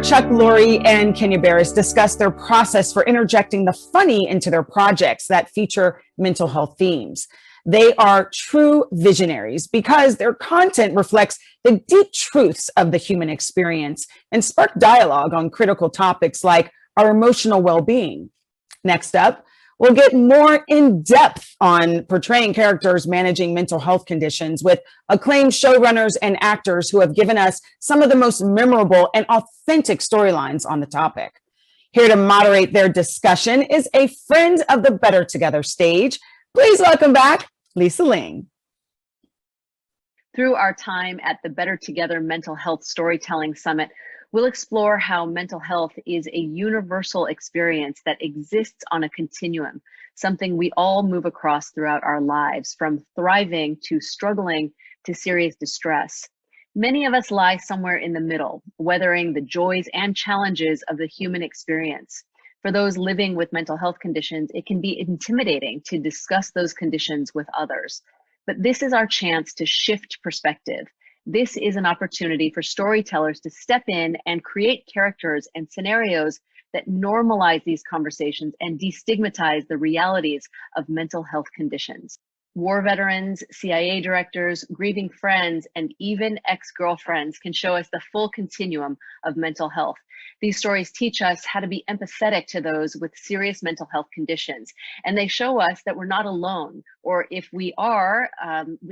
Chuck Lorre and Kenya Barris discuss their process for interjecting the funny into their projects that feature mental health themes. They are true visionaries because their content reflects the deep truths of the human experience and spark dialogue on critical topics like our emotional well-being. Next up, we'll get more in depth on portraying characters managing mental health conditions with acclaimed showrunners and actors who have given us some of the most memorable and authentic storylines on the topic. Here to moderate their discussion is a friend of the Better Together stage. Please welcome back Lisa Ling. Through our time at the Better Together Mental Health Storytelling Summit, we'll explore how mental health is a universal experience that exists on a continuum, something we all move across throughout our lives, from thriving to struggling to serious distress. Many of us lie somewhere in the middle, weathering the joys and challenges of the human experience. For those living with mental health conditions, it can be intimidating to discuss those conditions with others. But this is our chance to shift perspective. This is an opportunity for storytellers to step in and create characters and scenarios that normalize these conversations and destigmatize the realities of mental health conditions. War veterans, CIA directors, grieving friends, and even ex-girlfriends can show us the full continuum of mental health. These stories teach us how to be empathetic to those with serious mental health conditions, and they show us that we're not alone, or if we are,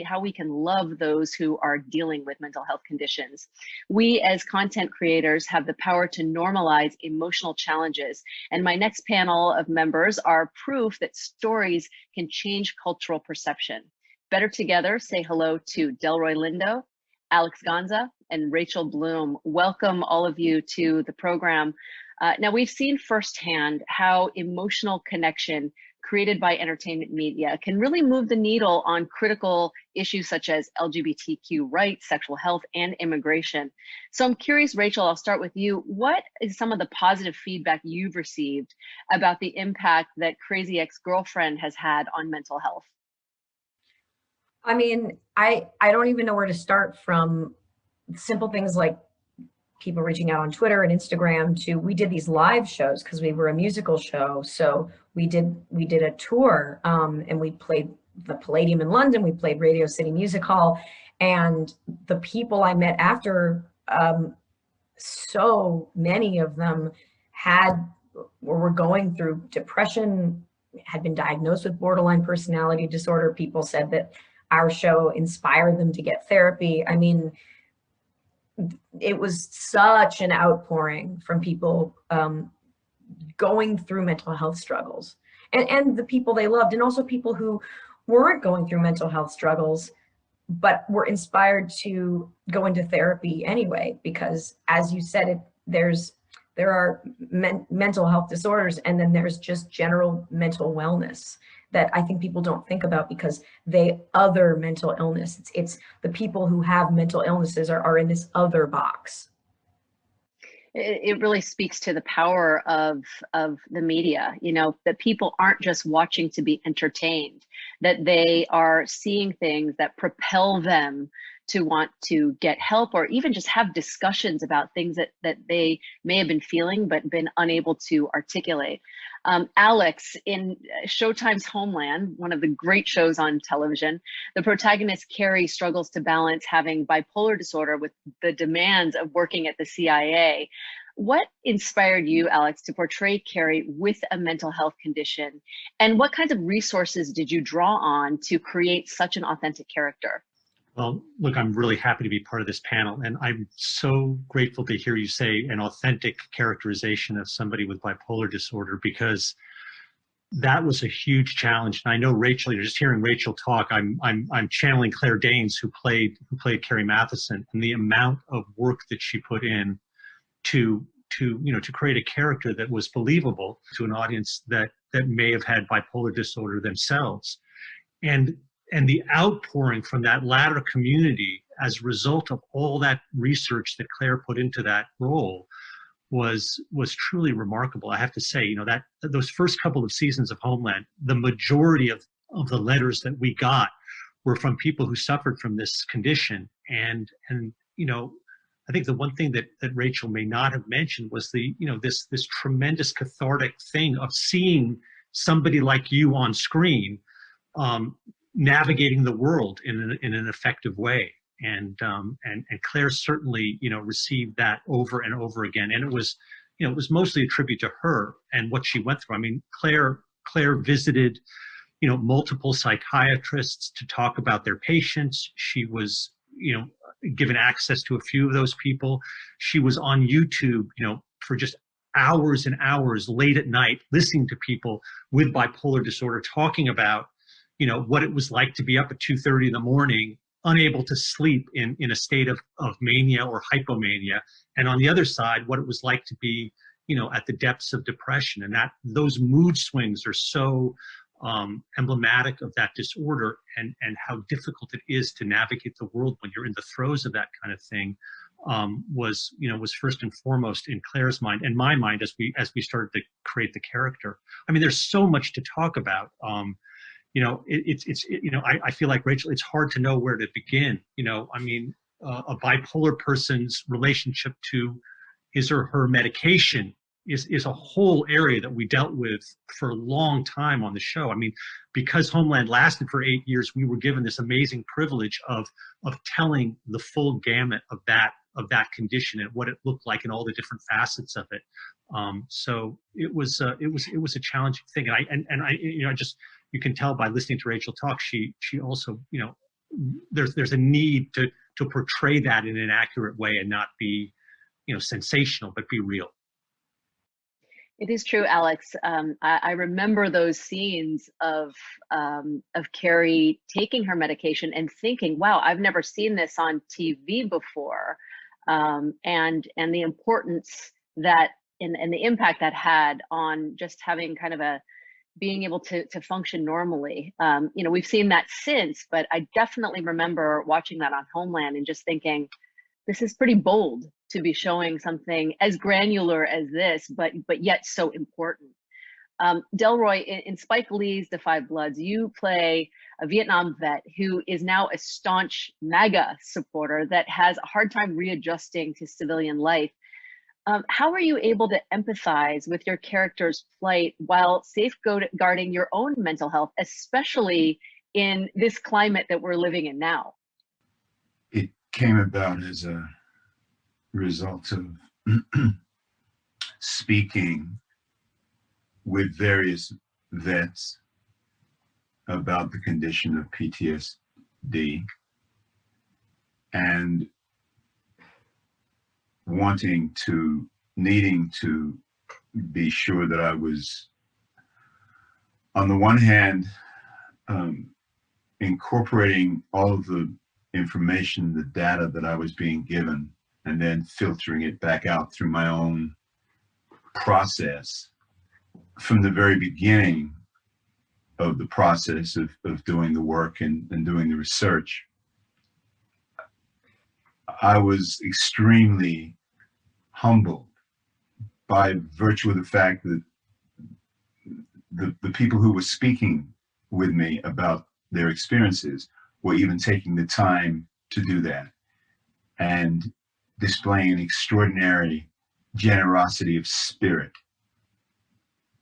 how we can love those who are dealing with mental health conditions. We as content creators have the power to normalize emotional challenges, and my next panel of members are proof that stories can change cultural perception. Better Together say hello to Delroy Lindo, Alex Gonza, and Rachel Bloom. Welcome all of you to the program. Now, we've seen firsthand how emotional connection created by entertainment media can really move the needle on critical issues such as LGBTQ rights, sexual health, and immigration. So I'm curious, Rachel, I'll start with you. What is some of the positive feedback you've received about the impact that Crazy Ex-Girlfriend has had on mental health? I mean, I don't even know where to start, from simple things like people reaching out on Twitter and Instagram to, we did these live shows because we were a musical show. So we did a tour and we played the Palladium in London, we played Radio City Music Hall, and the people I met after, so many of them were going through depression, had been diagnosed with borderline personality disorder. People said that our show inspired them to get therapy. I mean, it was such an outpouring from people going through mental health struggles, and the people they loved, and also people who weren't going through mental health struggles, but were inspired to go into therapy anyway, because as you said, there are mental health disorders, and then there's just general mental wellness that I think people don't think about because they other mental illness. It's the people who have mental illnesses are in this other box. It really speaks to the power of the media, you know, that people aren't just watching to be entertained, that they are seeing things that propel them to want to get help, or even just have discussions about things that they may have been feeling but been unable to articulate. Alex, in Showtime's Homeland, one of the great shows on television, the protagonist Carrie struggles to balance having bipolar disorder with the demands of working at the CIA. What inspired you, Alex, to portray Carrie with a mental health condition? And what kinds of resources did you draw on to create such an authentic character? Well, look, I'm really happy to be part of this panel, and I'm so grateful to hear you say an authentic characterization of somebody with bipolar disorder, because that was a huge challenge. And I know Rachel, you're just hearing Rachel talk. I'm channeling Claire Danes, who played Carrie Matheson, and the amount of work that she put in to create a character that was believable to an audience that may have had bipolar disorder themselves. And the outpouring from that latter community as a result of all that research that Claire put into that role was truly remarkable. I have to say, you know, that those first couple of seasons of Homeland, the majority of the letters that we got were from people who suffered from this condition. And you know, I think the one thing that Rachel may not have mentioned was this tremendous cathartic thing of seeing somebody like you on screen, navigating the world in an effective way. And Claire certainly, received that over and over again. And it was mostly a tribute to her and what she went through. I mean, Claire visited, multiple psychiatrists to talk about their patients. She was, given access to a few of those people. She was on YouTube, for just hours and hours late at night, listening to people with bipolar disorder talking about, what it was like to be up at 2:30 in the morning, unable to sleep in a state of mania or hypomania. And on the other side, what it was like to be, at the depths of depression. And that those mood swings are so emblematic of that disorder, and how difficult it is to navigate the world when you're in the throes of that kind of thing, was first and foremost in Claire's mind and my mind as we started to create the character. I mean, there's so much to talk about. I feel like, Rachel, it's hard to know where to begin. I mean, a bipolar person's relationship to his or her medication is a whole area that we dealt with for a long time on the show. I mean, because Homeland lasted for 8 years, we were given this amazing privilege of telling the full gamut of that condition and what it looked like and all the different facets of it. So it was a challenging thing. And I you can tell by listening to Rachel talk, she also, there's a need to portray that in an accurate way and not be, sensational, but be real. It is true, Alex. I remember those scenes of Carrie taking her medication and thinking, "Wow, I've never seen this on TV before," and the importance that and the impact that had on just having kind of being able to function normally. We've seen that since, but I definitely remember watching that on Homeland and just thinking, this is pretty bold to be showing something as granular as this, but yet so important. Delroy, in Spike Lee's The Five Bloods, you play a Vietnam vet who is now a staunch MAGA supporter that has a hard time readjusting to civilian life. How are you able to empathize with your character's plight while safeguarding your own mental health, especially in this climate that we're living in now? It came about as a result of speaking with various vets about the condition of PTSD and needing to be sure that I was, on the one hand, incorporating all of the information, the data that I was being given, and then filtering it back out through my own process. From the very beginning of the process of doing the work and doing the research, I was extremely humbled by virtue of the fact that the people who were speaking with me about their experiences were even taking the time to do that and displaying an extraordinary generosity of spirit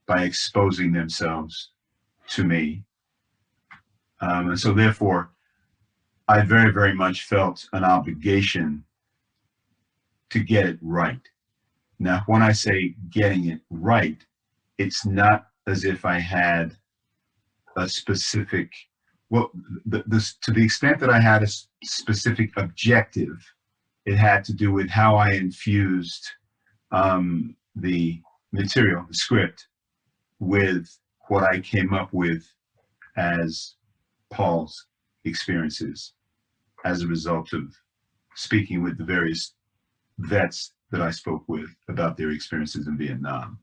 by exposing themselves to me. And so therefore, I very, very much felt an obligation to get it right. Now, when I say getting it right, it's not as if I had a specific, well, to the extent that I had a specific objective, it had to do with how I infused the material, the script, with what I came up with as Paul's experiences as a result of speaking with the various vets that I spoke with about their experiences in Vietnam.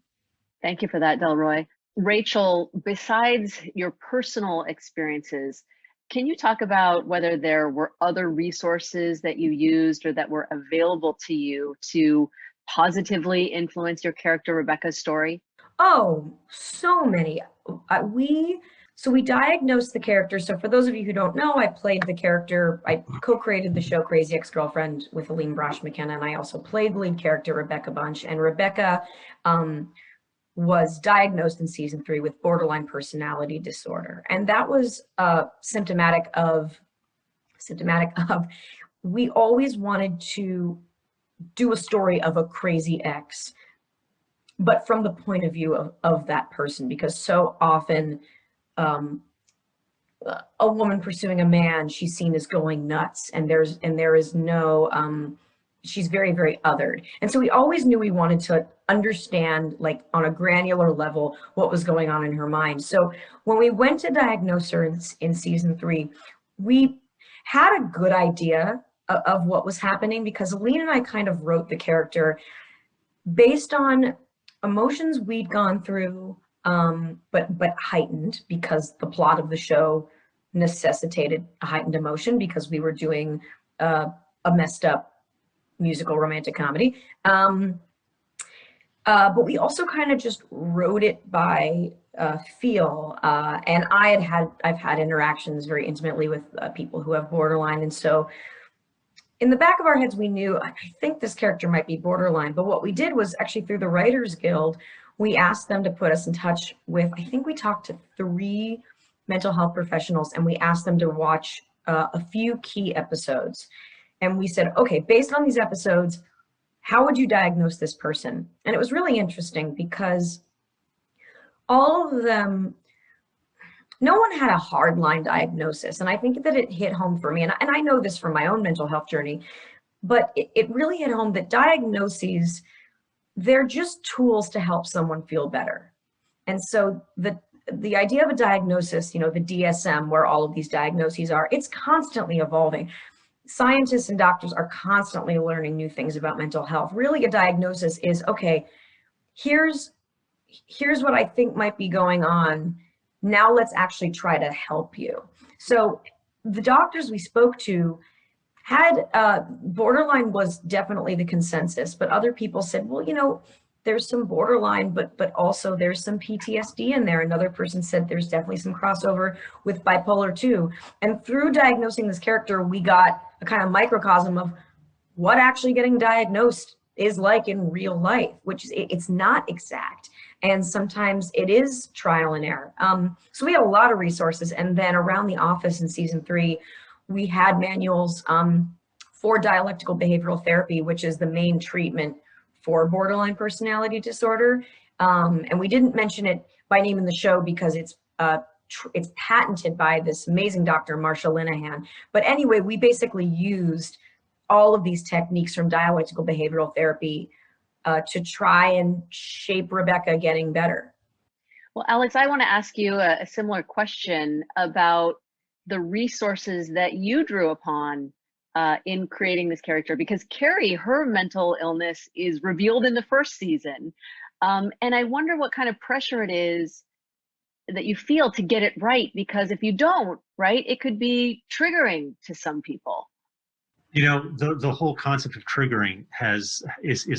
Thank you for that, Delroy. Rachel, besides your personal experiences, can you talk about whether there were other resources that you used or that were available to you to positively influence your character Rebecca's story? Oh, so many. So we diagnosed the character. So for those of you who don't know, I played the character. I co-created the show Crazy Ex-Girlfriend with Aline Brosh McKenna, and I also played the lead character Rebecca Bunch. And Rebecca was diagnosed in season 3 with borderline personality disorder, and that was symptomatic of we always wanted to do a story of a crazy ex, but from the point of view of that person, because so often a woman pursuing a man, she's seen as going nuts, and there is no she's very, very othered. And so we always knew we wanted to understand, like on a granular level, what was going on in her mind. So when we went to diagnose her in season 3, we had a good idea of what was happening, because Aline and I kind of wrote the character based on emotions we'd gone through, but heightened, because the plot of the show necessitated a heightened emotion, because we were doing a messed up musical romantic comedy. But we also kind of just wrote it by feel. And I've had interactions very intimately with people who have borderline. And so in the back of our heads, we knew, I think this character might be borderline. But what we did was actually through the Writers Guild, we asked them to put us in touch with, I think we talked to 3 mental health professionals, and we asked them to watch a few key episodes. And we said, okay, based on these episodes, how would you diagnose this person? And it was really interesting, because all of them, no one had a hard line diagnosis. And I think that it hit home for me. And I know this from my own mental health journey, but it really hit home that diagnoses, they're just tools to help someone feel better. And so the idea of a diagnosis, you know, the DSM, where all of these diagnoses are, it's constantly evolving. Scientists and doctors are constantly learning new things about mental health. Really, a diagnosis is, okay, here's what I think might be going on. Now let's actually try to help you. So the doctors we spoke to had borderline was definitely the consensus, but other people said, well, you know, there's some borderline, but also there's some PTSD in there. Another person said there's definitely some crossover with bipolar too. And through diagnosing this character, we got a kind of microcosm of what actually getting diagnosed is like in real life, which is, it's not exact. And sometimes it is trial and error. So we had a lot of resources. And then around the office in season 3, we had manuals for dialectical behavioral therapy, which is the main treatment for borderline personality disorder. And we didn't mention it by name in the show because it's patented by this amazing doctor, Marsha Linehan. But anyway, we basically used all of these techniques from dialectical behavioral therapy to try and shape Rebecca getting better. Well, Alex, I want to ask you a similar question about the resources that you drew upon in creating this character, because Carrie, her mental illness is revealed in the first season. And I wonder what kind of pressure it is that you feel to get it right, because if you don't, right, it could be triggering to some people. You know, the whole concept of triggering is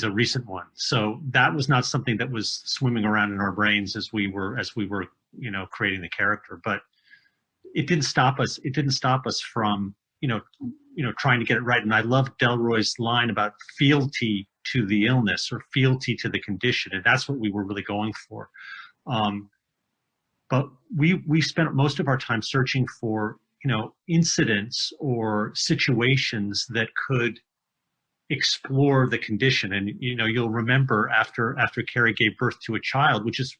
a recent one. So that was not something that was swimming around in our brains as we were, you know, creating the character. But it didn't stop us. It didn't stop us from, you know, trying to get it right. And I love Delroy's line about fealty to the illness or fealty to the condition, and that's what we were really going for. But we spent most of our time searching for, you know, incidents or situations that could explore the condition. And, you know, you'll remember after Carrie gave birth to a child, which is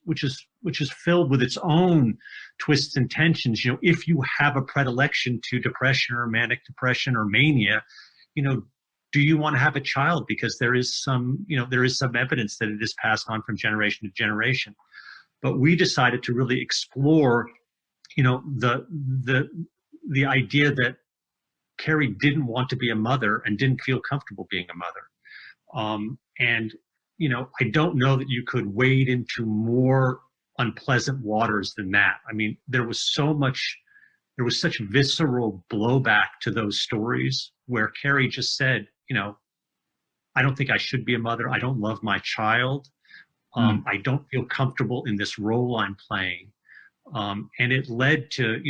filled with its own twists and tensions. You know, if you have a predilection to depression or manic depression or mania, you know, do you want to have a child? Because there is some evidence that it is passed on from generation to generation. But we decided to really explore, you know, the idea that Carrie didn't want to be a mother and didn't feel comfortable being a mother. And, you know, I don't know that you could wade into more unpleasant waters than that. I mean, there was such visceral blowback to those stories where Carrie just said, you know, I don't think I should be a mother. I don't love my child. I don't feel comfortable in this role I'm playing. And it led to,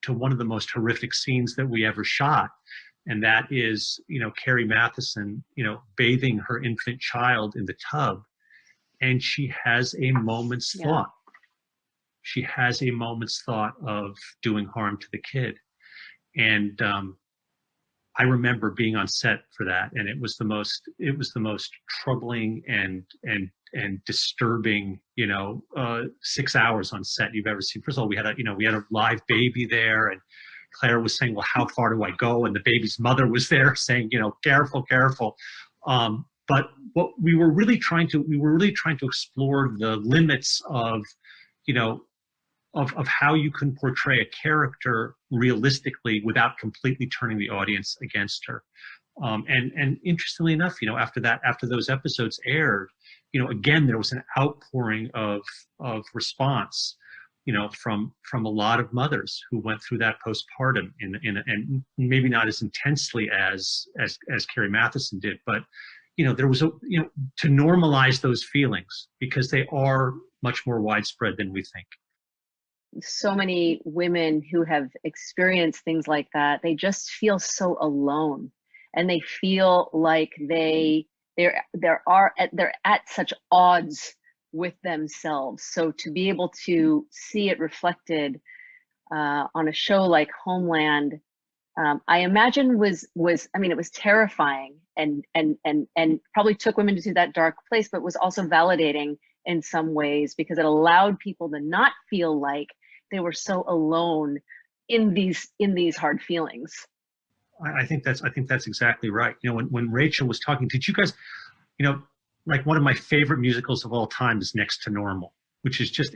to one of the most horrific scenes that we ever shot. And that is, Carrie Mathison, bathing her infant child in the tub. And she has a moment's thought. She has a moment's thought of doing harm to the kid. And I remember being on set for that, and it was the most troubling and disturbing, 6 hours on set you've ever seen. First of all, we had a live baby there, and Claire was saying, well, how far do I go? And the baby's mother was there saying, careful, careful. But what we were really trying to explore the limits of, of how you can portray a character realistically without completely turning the audience against her. And interestingly enough, after those episodes aired, again, there was an outpouring of response, from a lot of mothers who went through that postpartum and maybe not as intensely as Carrie Mathison did, but there was to normalize those feelings, because they are much more widespread than we think. So many women who have experienced things like that, they just feel so alone, and they feel like they're at such odds with themselves. So to be able to see it reflected on a show like Homeland, I imagine it was terrifying and probably took women to that dark place, but was also validating in some ways, because it allowed people to not feel like they were so alone in these hard feelings. I think that's exactly right. When Rachel was talking, did you guys, like one of my favorite musicals of all time is Next to Normal, which is just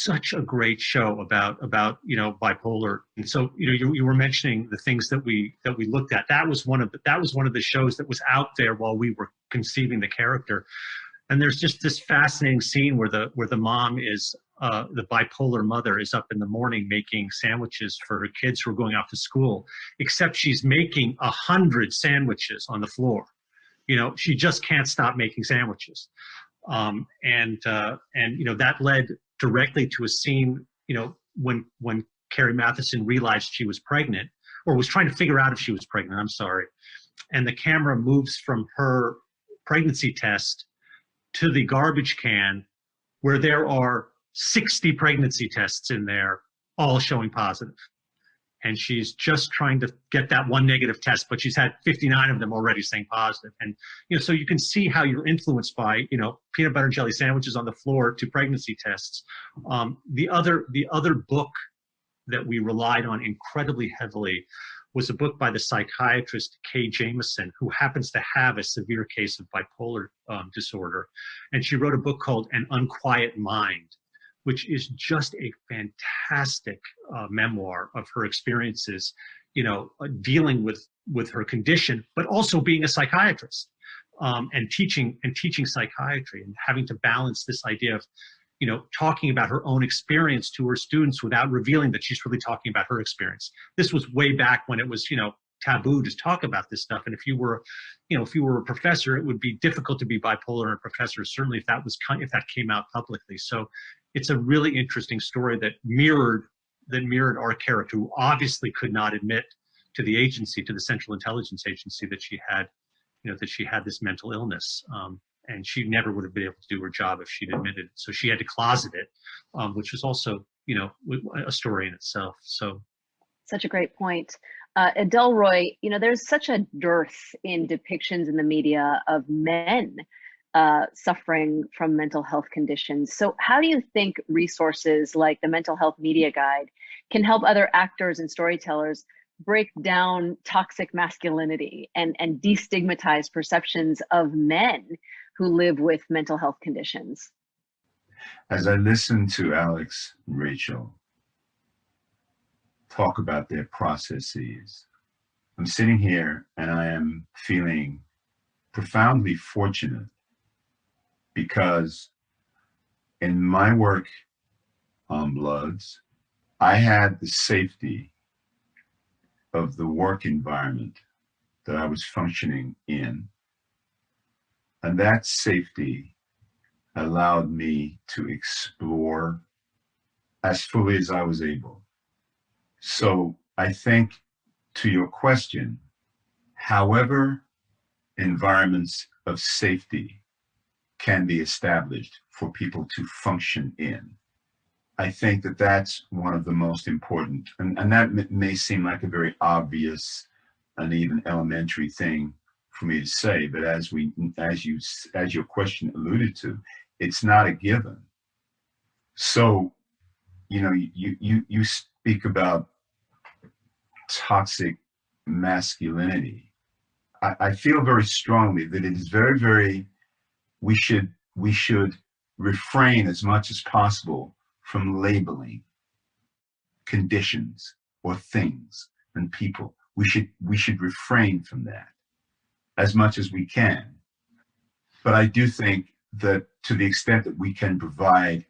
such a great show about bipolar. And so you were mentioning the things that we looked at. That was one of the shows that was out there while we were conceiving the character. And there's just this fascinating scene where the mom is the bipolar mother is up in the morning making sandwiches for her kids who are going off to school, except she's making 100 sandwiches on the floor. She just can't stop making sandwiches. And that led directly to a scene, when Carrie Mathison realized she was pregnant, or was trying to figure out if she was pregnant, I'm sorry. And the camera moves from her pregnancy test to the garbage can, where there are 60 pregnancy tests in there, all showing positive. And she's just trying to get that one negative test, but she's had 59 of them already saying positive. And, so you can see how you're influenced by, peanut butter and jelly sandwiches on the floor to pregnancy tests. The other book that we relied on incredibly heavily was a book by the psychiatrist Kay Jamison, who happens to have a severe case of bipolar disorder. And she wrote a book called An Unquiet Mind, which is just a fantastic memoir of her experiences, dealing with her condition, but also being a psychiatrist, and teaching psychiatry, and having to balance this idea of, talking about her own experience to her students without revealing that she's really talking about her experience. This was way back when it was, taboo to talk about this stuff. And if you were a professor, it would be difficult to be bipolar and a professor, certainly if that came out publicly. So it's a really interesting story that mirrored our character, who obviously could not admit to the agency, to the Central Intelligence Agency, that she had this mental illness. And she never would have been able to do her job if she'd admitted it. So she had to closet it, which was also, a story in itself. So, such a great point. Delroy, there's such a dearth in depictions in the media of men suffering from mental health conditions. So how do you think resources like the Mental Health Media Guide can help other actors and storytellers break down toxic masculinity and destigmatize perceptions of men who live with mental health conditions? As I listen to Alex and Rachel talk about their processes, I'm sitting here and I am feeling profoundly fortunate, because in my work on Bloods, I had the safety of the work environment that I was functioning in. And that safety allowed me to explore as fully as I was able. So I think, to your question, however environments of safety can be established for people to function in, I think that that's one of the most important, and that may seem like a very obvious and even elementary thing for me to say, but as your question alluded to, it's not a given. So, you speak about toxic masculinity. I feel very strongly that it is very, very, we should refrain as much as possible from labeling conditions or things and people. We should refrain from that as much as we can. But I do think that to the extent that we can provide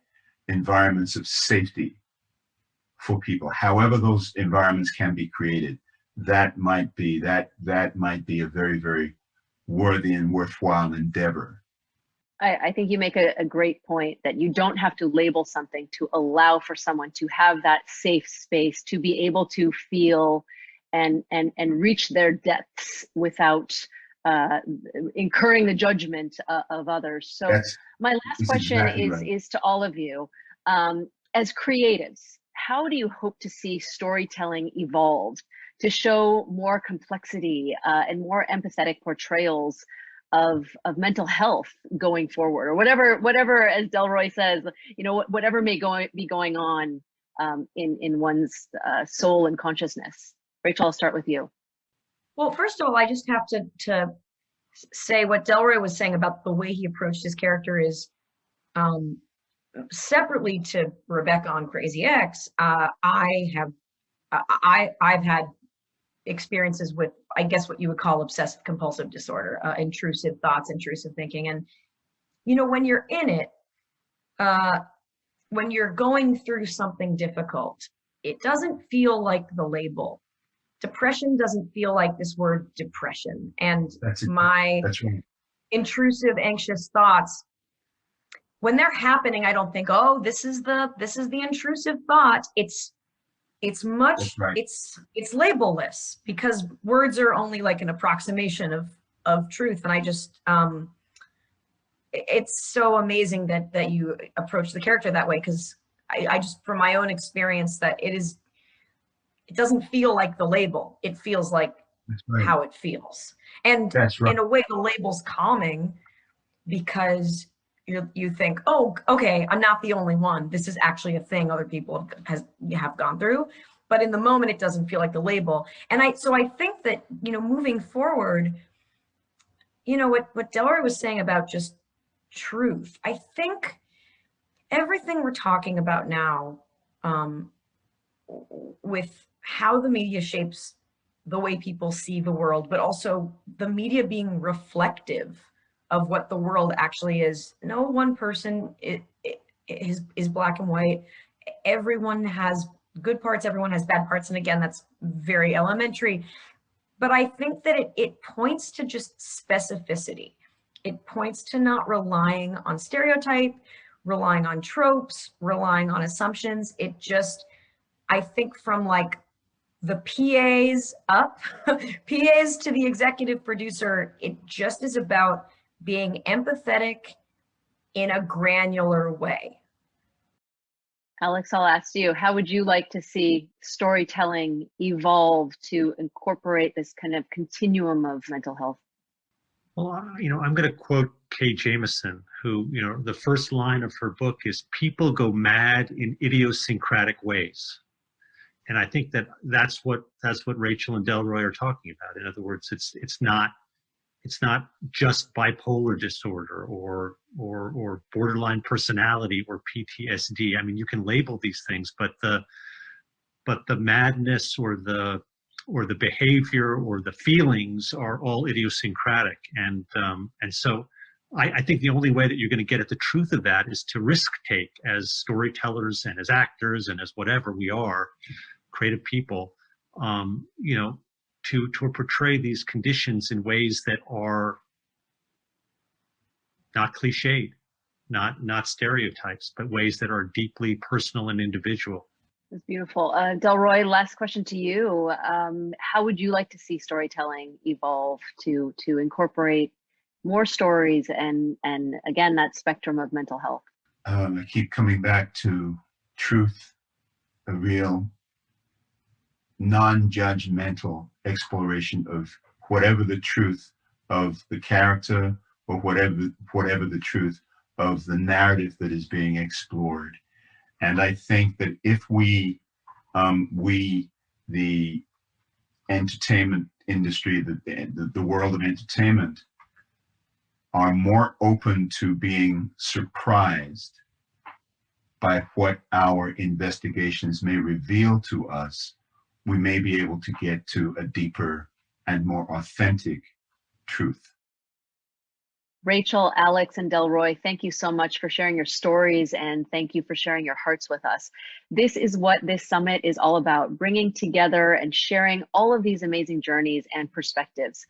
environments of safety for people, however those environments can be created, that might be a very, very worthy and worthwhile endeavor. I think you make a great point that you don't have to label something to allow for someone to have that safe space to be able to feel and reach their depths without incurring the judgment of others. So my last question exactly right. is to all of you. As creatives, how do you hope to see storytelling evolve to show more complexity and more empathetic portrayals of mental health going forward, or whatever, as Delroy says, whatever may be going on in one's soul and consciousness? Rachel, I'll start with you. Well, first of all, I just have to say what Delroy was saying about the way he approached his character is separately to Rebecca on Crazy X. I've had experiences with, I guess, what you would call obsessive compulsive disorder, intrusive thoughts, intrusive thinking. And, when you're in it, when you're going through something difficult, it doesn't feel like the label. Depression doesn't feel like this word depression. And that's right. Intrusive, anxious thoughts, when they're happening, I don't think, oh, this is the intrusive thought. It's much, right. It's labelless, because words are only like an approximation of truth. And I just, it's so amazing that you approach the character that way, because I just, from my own experience, that it doesn't feel like the label. It feels like right. how it feels. And right. in a way, the label's calming, because you think, oh, okay, I'm not the only one. This is actually a thing other people have gone through. But in the moment, it doesn't feel like the label. And so I think that, moving forward, what Delroy was saying about just truth, I think everything we're talking about now, with how the media shapes the way people see the world, but also the media being reflective of what the world actually is. No one person is black and white. Everyone has good parts, everyone has bad parts. And again, that's very elementary. But I think that it points to just specificity. It points to not relying on stereotype, relying on tropes, relying on assumptions. It just, I think, from like the PAs up, PAs to the executive producer, it just is about being empathetic in a granular way. Alex, I'll ask you, how would you like to see storytelling evolve to incorporate this kind of continuum of mental health? Well, I'm going to quote Kay Jamison, who, the first line of her book is, "People go mad in idiosyncratic ways." And I think that's what Rachel and Delroy are talking about. In other words, it's not just bipolar disorder or borderline personality or PTSD. I mean, you can label these things, but the madness or the behavior or the feelings are all idiosyncratic. And so I think the only way that you're going to get at the truth of that is to risk take as storytellers and as actors and as whatever we are, creative people, to portray these conditions in ways that are not cliched, not stereotypes, but ways that are deeply personal and individual. That's beautiful. Delroy, last question to you. How would you like to see storytelling evolve to incorporate more stories and again, that spectrum of mental health? I keep coming back to truth, a real non-judgmental exploration of whatever the truth of the character or whatever the truth of the narrative that is being explored. And I think that if we, the entertainment industry, the world of entertainment, are more open to being surprised by what our investigations may reveal to us, we may be able to get to a deeper and more authentic truth. Rachel, Alex, and Delroy, thank you so much for sharing your stories, and thank you for sharing your hearts with us. This is what this summit is all about, bringing together and sharing all of these amazing journeys and perspectives.